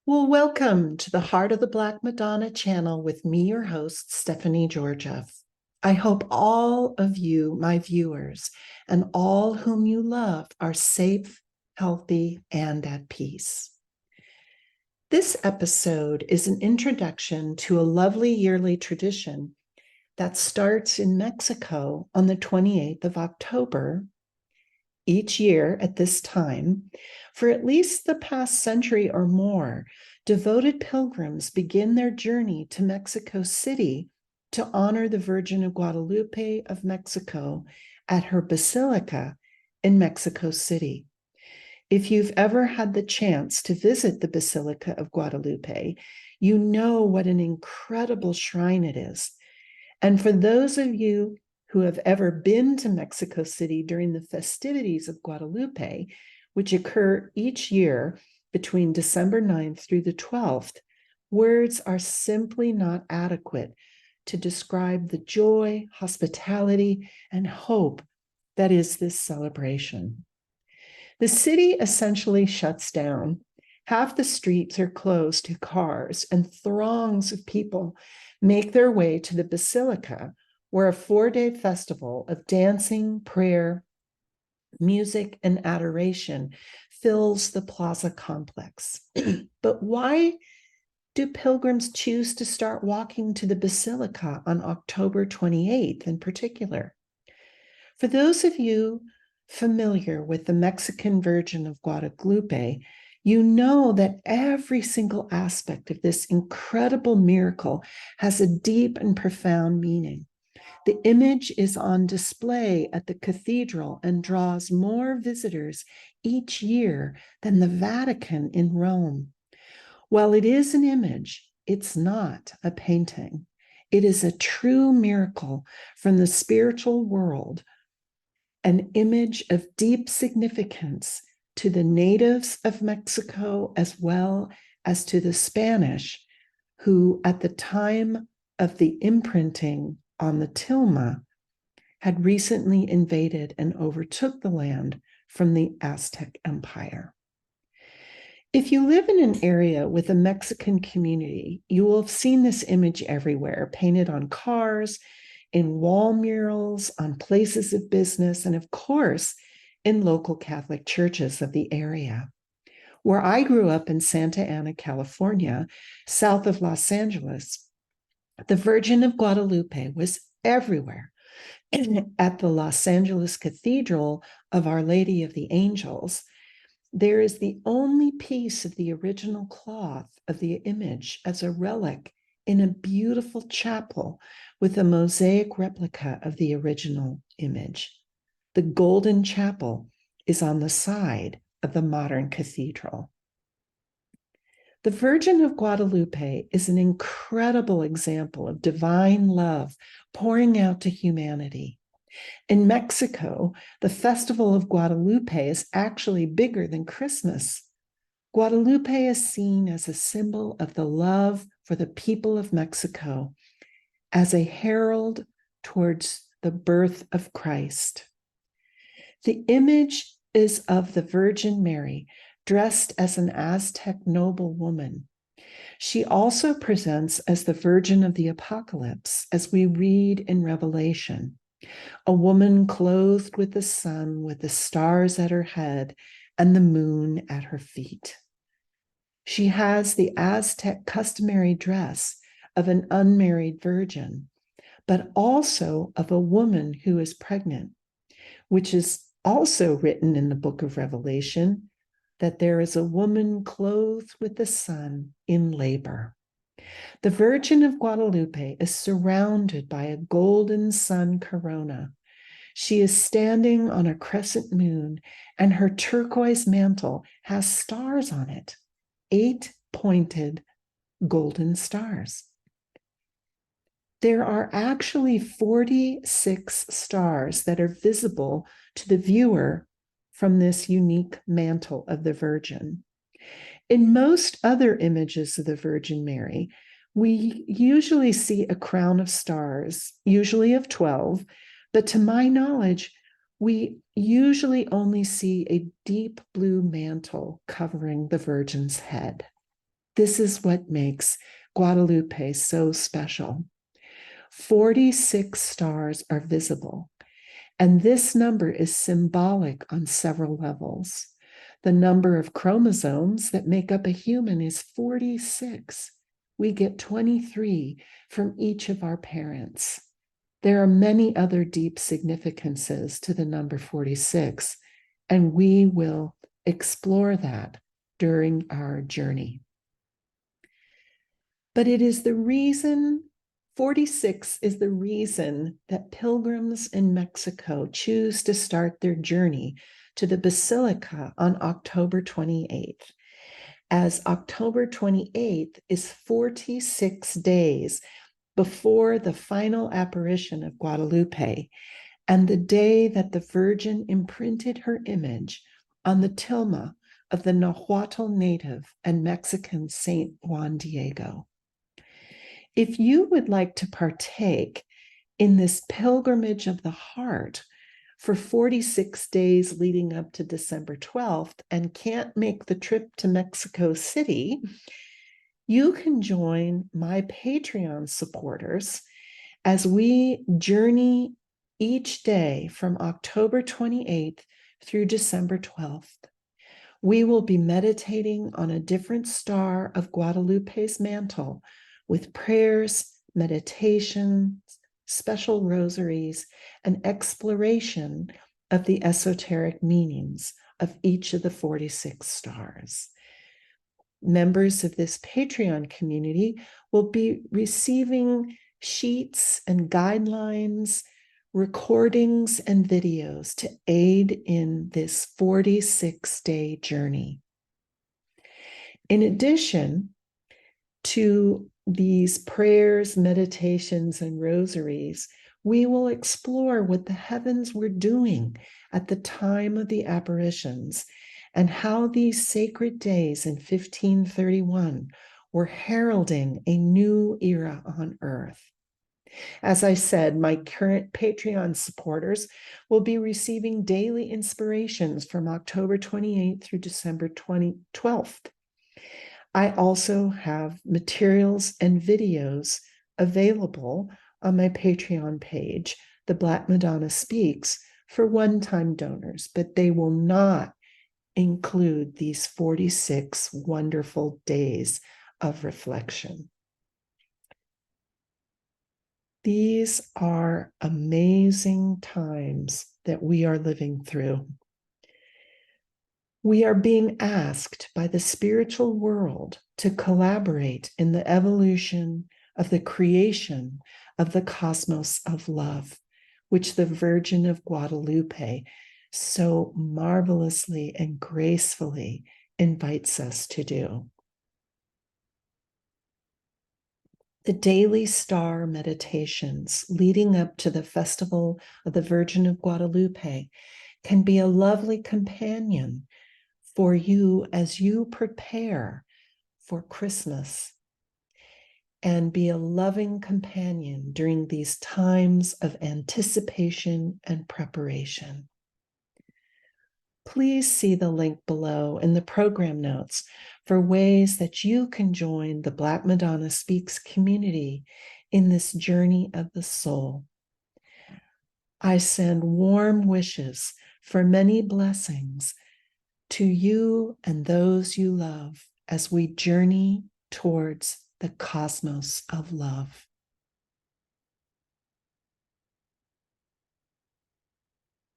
Well, welcome to the Heart of the Black Madonna channel with me, your host, Stephanie Georgiev. I hope all of you, my viewers, and all whom you love are safe, healthy, and at peace. This episode is an introduction to a lovely yearly tradition that starts in Mexico on the 28th of October each year at this time. For at least the past century or more, devoted pilgrims begin their journey to Mexico City to honor the Virgin of Guadalupe of Mexico at her basilica in Mexico City. If you've ever had the chance to visit the Basilica of Guadalupe, you know what an incredible shrine it is. And for those of you who have ever been to Mexico City during the festivities of Guadalupe, which occur each year between December 9th through the 12th, words are simply not adequate to describe the joy, hospitality, and hope that is this celebration. The city essentially shuts down. Half the streets are closed to cars, and throngs of people make their way to the basilica, where a 4-day festival of dancing, prayer, music, and adoration fills the plaza complex. But why do pilgrims choose to start walking to the basilica on October 28th in particular? For those of you familiar with the Mexican Virgin of Guadalupe, you know that every single aspect of this incredible miracle has a deep and profound meaning. The image is on display at the cathedral and draws more visitors each year than the Vatican in Rome. While it is an image, it's not a painting. It is a true miracle from the spiritual world, an image of deep significance to the natives of Mexico as well as to the Spanish, who at the time of the imprinting on the tilma had recently invaded and overtook the land from the Aztec Empire. If you live in an area with a Mexican community, you will have seen this image everywhere, painted on cars, in wall murals, on places of business, and of course, in local Catholic churches of the area. Where I grew up in Santa Ana, California, south of Los Angeles, the Virgin of Guadalupe was everywhere. At the Los Angeles Cathedral of Our Lady of the Angels, there is the only piece of the original cloth of the image as a relic in a beautiful chapel with a mosaic replica of the original image. The golden chapel is on the side of the modern cathedral. The Virgin of Guadalupe is an incredible example of divine love pouring out to humanity. In Mexico, the Festival of Guadalupe is actually bigger than Christmas. Guadalupe is seen as a symbol of the love for the people of Mexico, as a herald towards the birth of Christ. The image is of the Virgin Mary, dressed as an Aztec noblewoman. She also presents as the Virgin of the Apocalypse, as we read in Revelation, a woman clothed with the sun, with the stars at her head and the moon at her feet. She has the Aztec customary dress of an unmarried virgin, but also of a woman who is pregnant, which is also written in the book of Revelation, that there is a woman clothed with the sun in labor. The Virgin of Guadalupe is surrounded by a golden sun corona. She is standing on a crescent moon, and her turquoise mantle has stars on it, 8 pointed golden stars. There are actually 46 stars that are visible to the viewer from this unique mantle of the Virgin. In most other images of the Virgin Mary, we usually see a crown of stars, usually of 12, but to my knowledge, we usually only see a deep blue mantle covering the Virgin's head. This is what makes Guadalupe so special. 46 stars are visible, and this number is symbolic on several levels. The number of chromosomes that make up a human is 46. We get 23 from each of our parents. There are many other deep significances to the number 46, and we will explore that during our journey. But it is the reason, 46 is the reason that pilgrims in Mexico choose to start their journey to the Basilica on October 28th, as October 28th is 46 days before the final apparition of Guadalupe and the day that the Virgin imprinted her image on the tilma of the Nahuatl native and Mexican Saint Juan Diego. If you would like to partake in this pilgrimage of the heart for 46 days leading up to December 12th and can't make the trip to Mexico City, you can join my Patreon supporters as we journey each day from October 28th through December 12th. We will be meditating on a different star of Guadalupe's mantle with prayers, meditations, special rosaries, and exploration of the esoteric meanings of each of the 46 stars. Members of this Patreon community will be receiving sheets and guidelines, recordings, and videos to aid in this 46-day journey. In addition to these prayers, meditations, and rosaries, we will explore what the heavens were doing at the time of the apparitions and how these sacred days in 1531 were heralding a new era on earth. As I said, my current Patreon supporters will be receiving daily inspirations from October 28th through December 12th. I also have materials and videos available on my Patreon page, The Black Madonna Speaks, for one-time donors, but they will not include these 46 wonderful days of reflection. These are amazing times that we are living through. We are being asked by the spiritual world to collaborate in the evolution of the creation of the cosmos of love, which the Virgin of Guadalupe so marvelously and gracefully invites us to do. The daily star meditations leading up to the Festival of the Virgin of Guadalupe can be a lovely companion for you as you prepare for Christmas, and be a loving companion during these times of anticipation and preparation. Please see the link below in the program notes for ways that you can join the Black Madonna Speaks community in this journey of the soul. I send warm wishes for many blessings to you and those you love as we journey towards the cosmos of love.